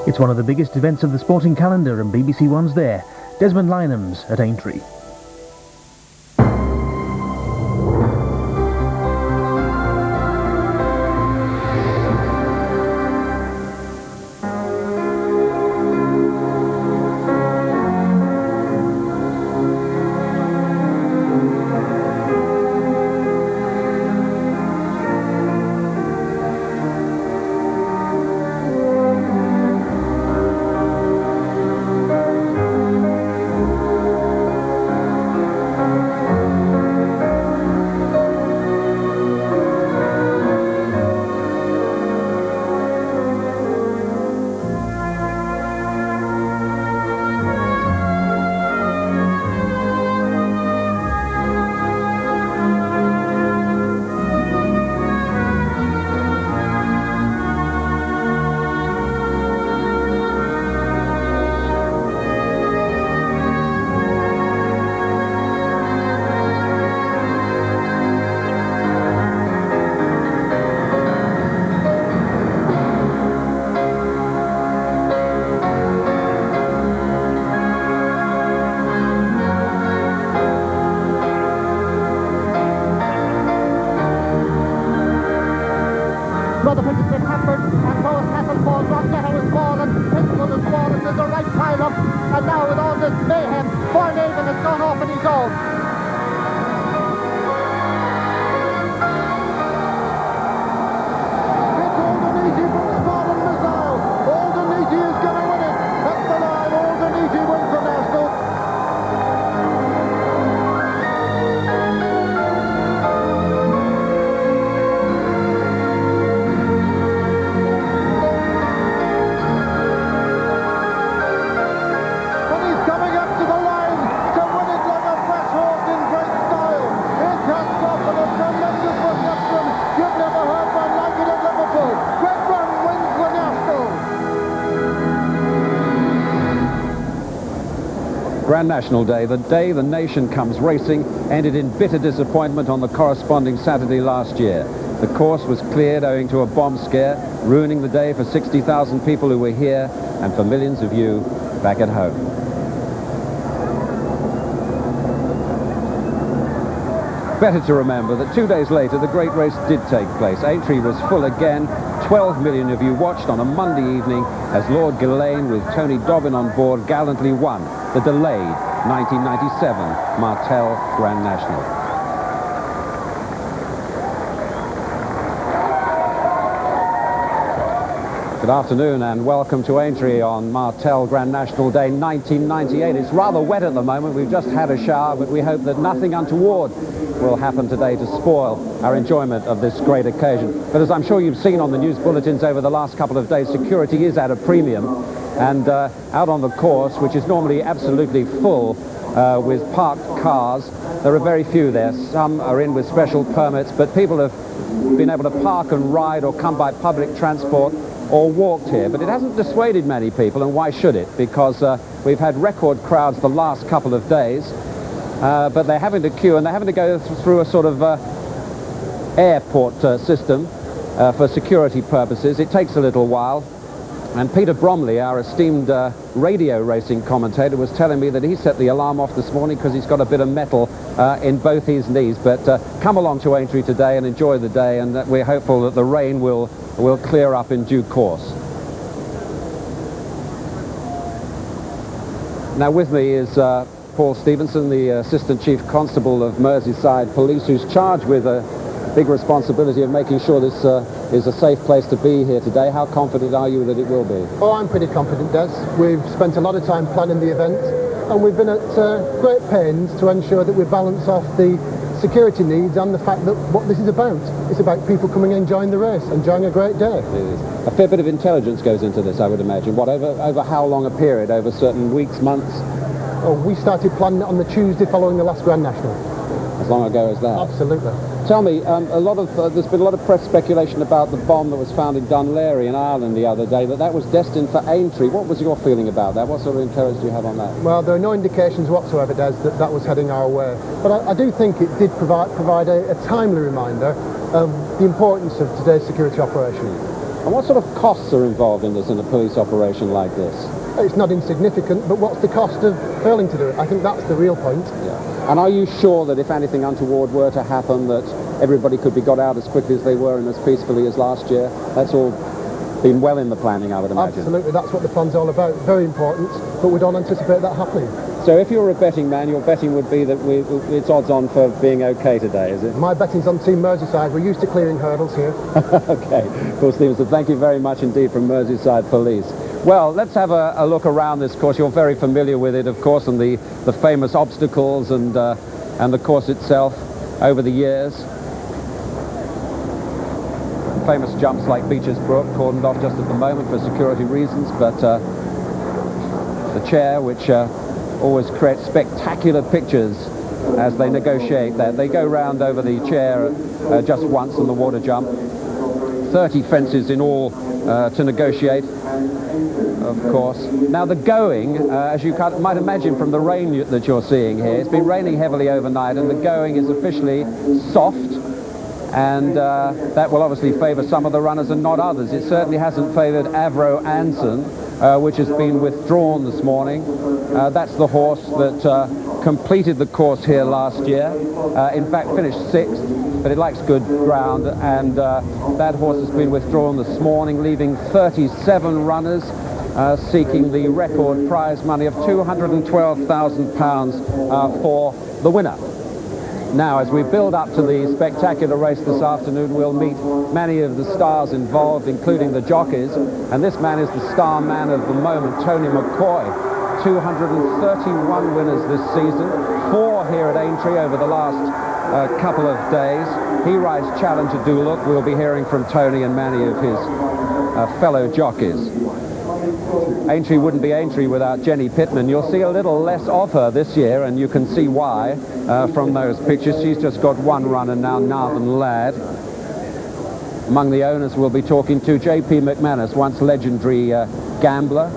It's one of the biggest events of the sporting calendar, and BBC One's there. Desmond Lynams at Aintree. Rutherford has been hampered, and both Hasselford, Rockdale has fallen, Pittsburgh has fallen, there's a right pile up, and now with all this mayhem, Foinaven has gone off on his own. Grand National Day, the day the nation comes racing, ended in bitter disappointment on the corresponding Saturday last year. The course was cleared owing to a bomb scare, ruining the day for 60,000 people who were here and for millions of you back at home. Better to remember that 2 days later the great race did take place. Aintree was full again. 12 million of you watched on a Monday evening as Lord Gillane, with Tony Dobbin on board, gallantly won the delayed 1997 Martel Grand National. Good afternoon and welcome to Aintree on Martel Grand National Day 1998. It's rather wet at the moment. We've just had a shower, but we hope that nothing untoward will happen today to spoil our enjoyment of this great occasion. But as I'm sure you've seen on the news bulletins over the last couple of days, security is at a premium, and out on the course, which is normally absolutely full with parked cars, there are very few there. Some are in with special permits, but people have been able to park and ride or come by public transport or walked here. But it hasn't dissuaded many people, and why should it? Because we've had record crowds the last couple of days. But they're having to queue, and they're having to go through a sort of airport system for security purposes. It takes a little while, and Peter Bromley, our esteemed radio racing commentator, was telling me that he set the alarm off this morning because he's got a bit of metal in both his knees. But come along to Aintree today and enjoy the day, and we're hopeful that the rain will clear up in due course. Now with me is Paul Stevenson, the Assistant Chief Constable of Merseyside Police, who's charged with a big responsibility of making sure this is a safe place to be here today. How confident are you that it will be? Oh, I'm pretty confident, Des. We've spent a lot of time planning the event, and we've been at great pains to ensure that we balance off the security needs and the fact that what this is about. It's about people coming and enjoying the race, enjoying a great day. A fair bit of intelligence goes into this, I would imagine. What, over how long a period? Over certain weeks, months? Oh, we started planning it on the Tuesday following the last Grand National. As long ago as that? Absolutely. Tell me, there's been a lot of press speculation about the bomb that was found in Dunleary in Ireland the other day, that was destined for Aintree. What was your feeling about that? What sort of intelligence do you have on that? Well, there are no indications whatsoever, Des, that was heading our way. But I do think it did provide a timely reminder of the importance of today's security operation. And what sort of costs are involved in this, in a police operation like this? It's not insignificant, but what's the cost of failing to do it? I think that's the real point. Yeah. And are you sure that if anything untoward were to happen, that everybody could be got out as quickly as they were and as peacefully as last year? That's all been well in the planning, I would imagine. Absolutely, that's what the plan's all about. Very important, but we don't anticipate that happening. So if you're a betting man, your betting would be that it's odds on for being okay today, is it? My betting's on Team Merseyside. We're used to clearing hurdles here. Okay. Paul Stevenson, thank you very much indeed from Merseyside Police. Well, let's have a look around this course. You're very familiar with it, of course, and the famous obstacles and the course itself over the years. Famous jumps like Beecher's Brook, cordoned off just at the moment for security reasons, but the chair, which always creates spectacular pictures as they negotiate that. They go round over the chair just once in the water jump. 30 fences in all to negotiate, of course. Now the going, as you might imagine from the rain that you're seeing here, it's been raining heavily overnight and the going is officially soft, and that will obviously favour some of the runners and not others. It certainly hasn't favoured Avro Anson, which has been withdrawn this morning. That's the horse that completed the course here last year. In fact, finished 6th, but it likes good ground, and that horse has been withdrawn this morning, leaving 37 runners seeking the record prize money of £212,000 for the winner. Now, as we build up to the spectacular race this afternoon, we'll meet many of the stars involved, including the jockeys. And this man is the star man of the moment, Tony McCoy. 231 winners this season, 4 here at Aintree over the last couple of days. He rides Challenger Duluth. We'll be hearing from Tony and many of his fellow jockeys. Aintree wouldn't be Aintree without Jenny Pittman. You'll see a little less of her this year, and you can see why from those pictures. She's just got one runner now, Nathan Ladd. Among the owners we'll be talking to J.P. McManus, once legendary gambler.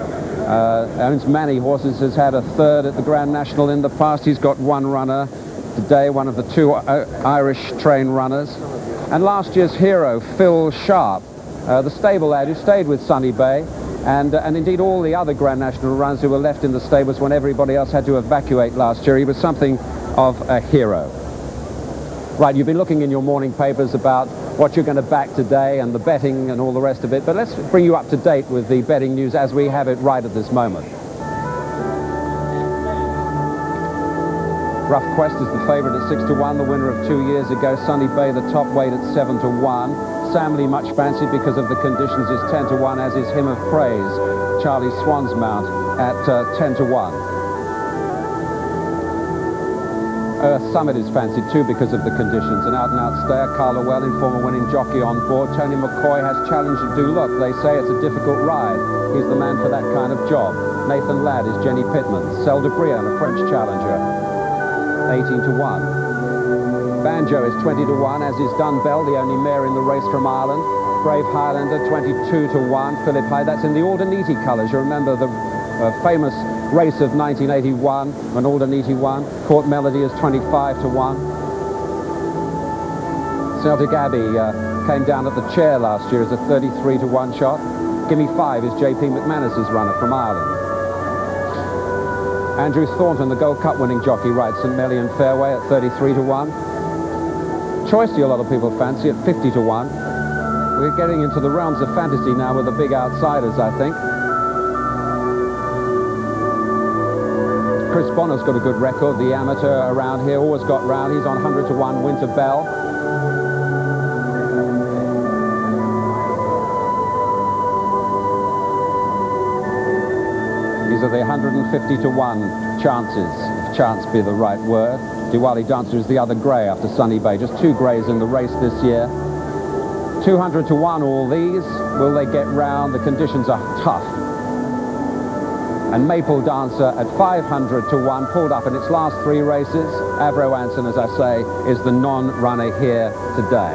Owns many horses, has had a third at the Grand National in the past. He's got one runner today, one of the 2 Irish train runners. And last year's hero, Phil Sharp, the stable lad who stayed with Sunny Bay, and indeed all the other Grand National runners who were left in the stables when everybody else had to evacuate last year. He was something of a hero. Right, you've been looking in your morning papers about what you're going to back today and the betting and all the rest of it, but let's bring you up to date with the betting news as we have it right at this moment. Rough Quest is the favourite at 6-1, the winner of 2 years ago. Sunny Bay, the top weight, at 7-1. Sam Lee, much fancied because of the conditions, is 10-1, as is Hymn of Praise, Charlie Swan's mount, at 10-1. Earth Summit is fancied too because of the conditions. An out-and-out stayer, Carl Llewellyn, former winning jockey on board. Tony McCoy has Challenger Duluth. They say it's a difficult ride. He's the man for that kind of job. Nathan Ladd is Jenny Pittman. Celle de Brienne, a French challenger, 18-1. Banjo is 20-1, as is Dunbell, the only mare in the race from Ireland. Brave Highlander, 22-1. Philip Hyde, that's in the Aldeniti colours. You remember the famous race of 1981 when Aldeniti won. Court Melody is 25-1. Celtic Abbey came down at the chair last year as a 33-1 shot. Gimme 5 is J.P. McManus's runner from Ireland. Andrew Thornton, the Gold Cup winning jockey, rides St. Melian Fairway at 33-1. Choicey, a lot of people fancy at 50-1. We're getting into the realms of fantasy now with the big outsiders, I think. Chris Bonner's got a good record, the amateur around here, always got round. He's on 100-1, Winter Bell. These are the 150-1 chances, if chance be the right word. Diwali Dancer is the other grey after Sunny Bay. Just 2 greys in the race this year. 200-1 all these. Will they get round? The conditions are tough. And Maple Dancer at 500-1, pulled up in its last 3 races. Avro Anson, as I say, is the non-runner here today.